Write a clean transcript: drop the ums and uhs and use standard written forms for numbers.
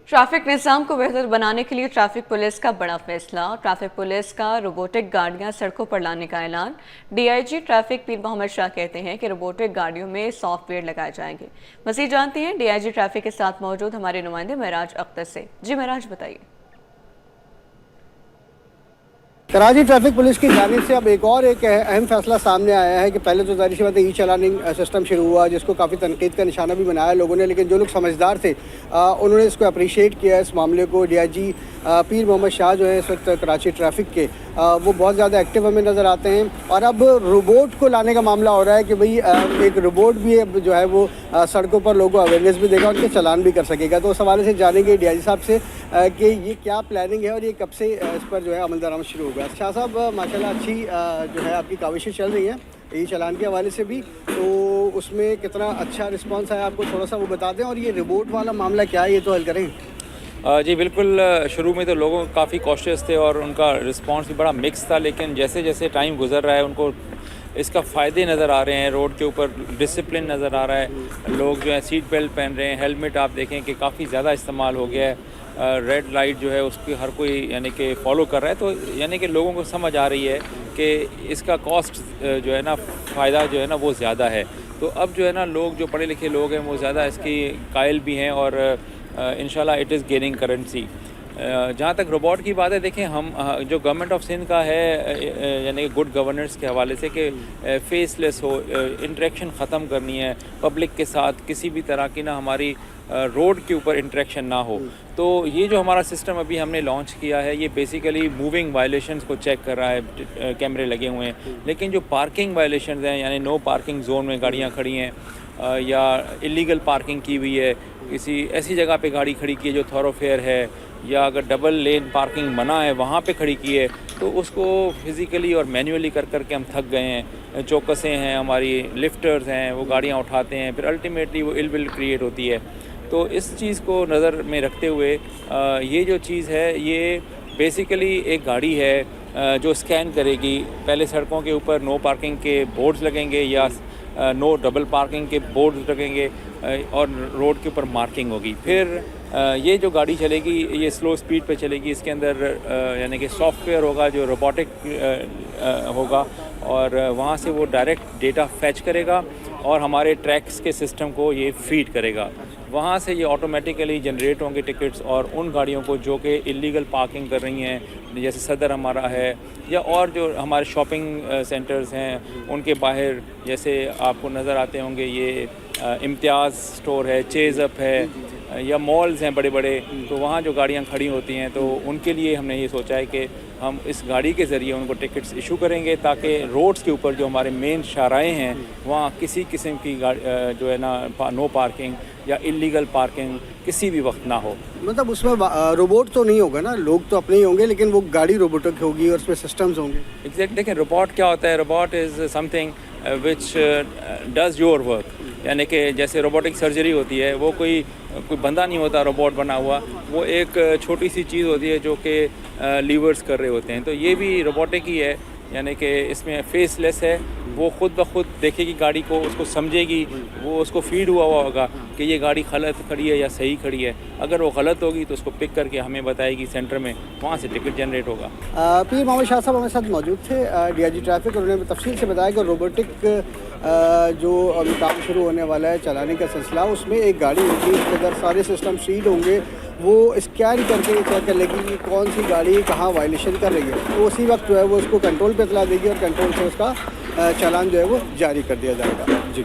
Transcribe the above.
Traffic निज़ाम को बेहतर बनाने के लिए ट्रैफिक पुलिस का बड़ा फैसला। ट्रैफिक पुलिस का रोबोटिक गाड़ियां सड़कों पर लाने का ऐलान। डीआईजी ट्रैफिक पीर मोहम्मद शाह कहते हैं कि रोबोटिक गाड़ियों में सॉफ्टवेयर लगाए जाएंगे। मज़ीद जानते हैं डीआईजी ट्रैफिक के साथ मौजूद हमारे नुमाइंदे महराज अख्तर से। जी महराज, बताइए। कराची ट्रैफिक पुलिस की जानिब से अब एक अहम फैसला सामने आया है कि पहले तो ज़ाहिर सी बात है ई चालानिंग सिस्टम शुरू हुआ, जिसको काफ़ी तनकीद का निशाना भी बनाया लोगों ने, लेकिन जो लोग समझदार थे उन्होंने इसको अप्रिशिएट किया। इस मामले को डीआईजी पीर मोहम्मद शाह जो है इस वक्त कराची ट्रैफिक के वो बहुत ज़्यादा एक्टिव हमें नज़र आते हैं। और अब रोबोट को लाने का मामला हो रहा है कि भाई एक रोबोट भी अब जो है वो सड़कों पर लोगों को अवेयरनेस भी देगा, उनके चालान भी कर सकेगा। तो उस हवाले से जानेंगे डीआईजी साहब से कि ये क्या प्लानिंग है और ये कब से इस पर जो है अमल दरामद शुरू होगा। शाह साहब, माशाल्लाह अच्छी जो है आपकी काविशें चल रही हैं ई चालान के हवाले से भी, तो उसमें कितना अच्छा रिस्पांस आया आपको थोड़ा सा वो बता दें, और ये रिपोर्ट वाला मामला क्या है ये तो हल करें। जी बिल्कुल, शुरू में तो लोगों काफ़ी कॉशियस थे और उनका रिस्पांस भी बड़ा मिक्स था, लेकिन जैसे जैसे टाइम गुजर रहा है उनको इसका फ़ायदे नज़र आ रहे हैं। रोड के ऊपर डिसिप्लिन नज़र आ रहा है, लोग जो है सीट बेल्ट पहन रहे हैं, हेलमेट आप देखें कि काफ़ी ज़्यादा इस्तेमाल हो गया है, रेड लाइट जो है उसकी हर कोई यानी कि फ़ॉलो कर रहा है। तो यानी कि लोगों को समझ आ रही है कि इसका कॉस्ट जो है ना, फ़ायदा जो है ना वो ज़्यादा है। तो अब जो है ना लोग जो पढ़े लिखे लोग हैं वो ज़्यादा इसकी कायल भी हैं और इंशाल्लाह इट इज़ गेनिंग करेंसी। जहाँ तक रोबोट की बात है, देखें हम जो गवर्नमेंट ऑफ सिंध का है यानी कि गुड गवर्नेंस के हवाले से कि फेसलेस हो, इंटरेक्शन ख़त्म करनी है पब्लिक के साथ, किसी भी तरह की ना हमारी रोड के ऊपर इंटरेक्शन ना हो। तो ये जो हमारा सिस्टम अभी हमने लॉन्च किया है ये बेसिकली मूविंग वायलेशंस को चेक कर रहा है, कैमरे लगे हुए हैं। लेकिन जो पार्किंग वायलेशंस हैं यानी नो पार्किंग जोन में गाड़ियाँ खड़ी हैं या इलीगल पार्किंग की हुई है, किसी ऐसी जगह पे गाड़ी खड़ी की है जो थॉरोफेयर है, या अगर डबल लेन पार्किंग मना है वहाँ पे खड़ी की है, तो उसको फिज़िकली और मैन्युअली कर करके हम थक गए हैं। चौकसें हैं, हमारी लिफ्टर्स हैं, वो गाड़ियाँ उठाते हैं, फिर अल्टीमेटली वो इल विल क्रिएट होती है। तो इस चीज़ को नज़र में रखते हुए ये जो चीज़ है ये बेसिकली एक गाड़ी है जो स्कैन करेगी। पहले सड़कों के ऊपर नो पार्किंग के बोर्ड्स लगेंगे या नो डबल पार्किंग के बोर्ड लगेंगे और रोड के ऊपर मार्किंग होगी। फिर ये जो गाड़ी चलेगी ये स्लो स्पीड पे चलेगी, इसके अंदर यानी कि सॉफ्टवेयर होगा जो रोबोटिक होगा और वहाँ से वो डायरेक्ट डेटा फैच करेगा और हमारे ट्रैक्स के सिस्टम को ये फीड करेगा। वहाँ से ये ऑटोमेटिकली जनरेट होंगे टिकट्स और उन गाड़ियों को जो कि इलीगल पार्किंग कर रही हैं, जैसे सदर हमारा है या और जो हमारे शॉपिंग सेंटर्स हैं उनके बाहर, जैसे आपको नज़र आते होंगे ये इम्तियाज़ स्टोर है, चेज़ अप है या मॉल्स हैं बड़े बड़े, तो वहाँ जो गाड़ियाँ खड़ी होती हैं तो उनके लिए हमने ये सोचा है कि हम इस गाड़ी के ज़रिए उनको टिकट्स इशू करेंगे ताकि रोड्स के ऊपर जो हमारे मेन शाहराएँ हैं वहाँ किसी किस्म की जो है ना नो पार्किंग या इलीगल पार्किंग किसी भी वक्त ना हो। मतलब उसमें रोबोट तो नहीं होगा ना, लोग तो अपने ही होंगे, लेकिन वो गाड़ी रोबोटिक होगी और उसमें सिस्टम्स होंगे। एग्जैक्ट, देखिए रोबोट क्या होता है, robot is something which does your work. यानी कि जैसे रोबोटिक सर्जरी होती है वो कोई बंदा नहीं होता रोबोट बना हुआ, वो एक छोटी सी चीज़ होती है जो कि लीवर्स कर रहे होते हैं। तो ये भी रोबोटिक ही है, यानी कि इसमें फेसलेस है, वो खुद ब खुद देखेगी गाड़ी को, उसको समझेगी, वो उसको फीड हुआ होगा कि ये गाड़ी गलत खड़ी है या सही खड़ी है। अगर वो गलत होगी तो उसको पिक करके हमें बताएगी सेंटर में, वहाँ से टिकट जनरेट होगा। पीर मोहम्मद शाह साहब हमारे साथ मौजूद थे डीआईजी ट्रैफिक, उन्होंने तफसील से बताया कि रोबोटिक जो अभी काम शुरू होने वाला है चलाने का सिलसिला, उसमें एक गाड़ी होगी, उसके अंदर सारे सिस्टम सीड होंगे, वो स्कैन करके चेक कर लेगी कि कौन सी गाड़ी कहाँ वायलेशन कर रही है, तो उसी वक्त जो है वो उसको कंट्रोल पे इतला देगी और कंट्रोल से उसका चालान जो है वो जारी कर दिया जाएगा। जी।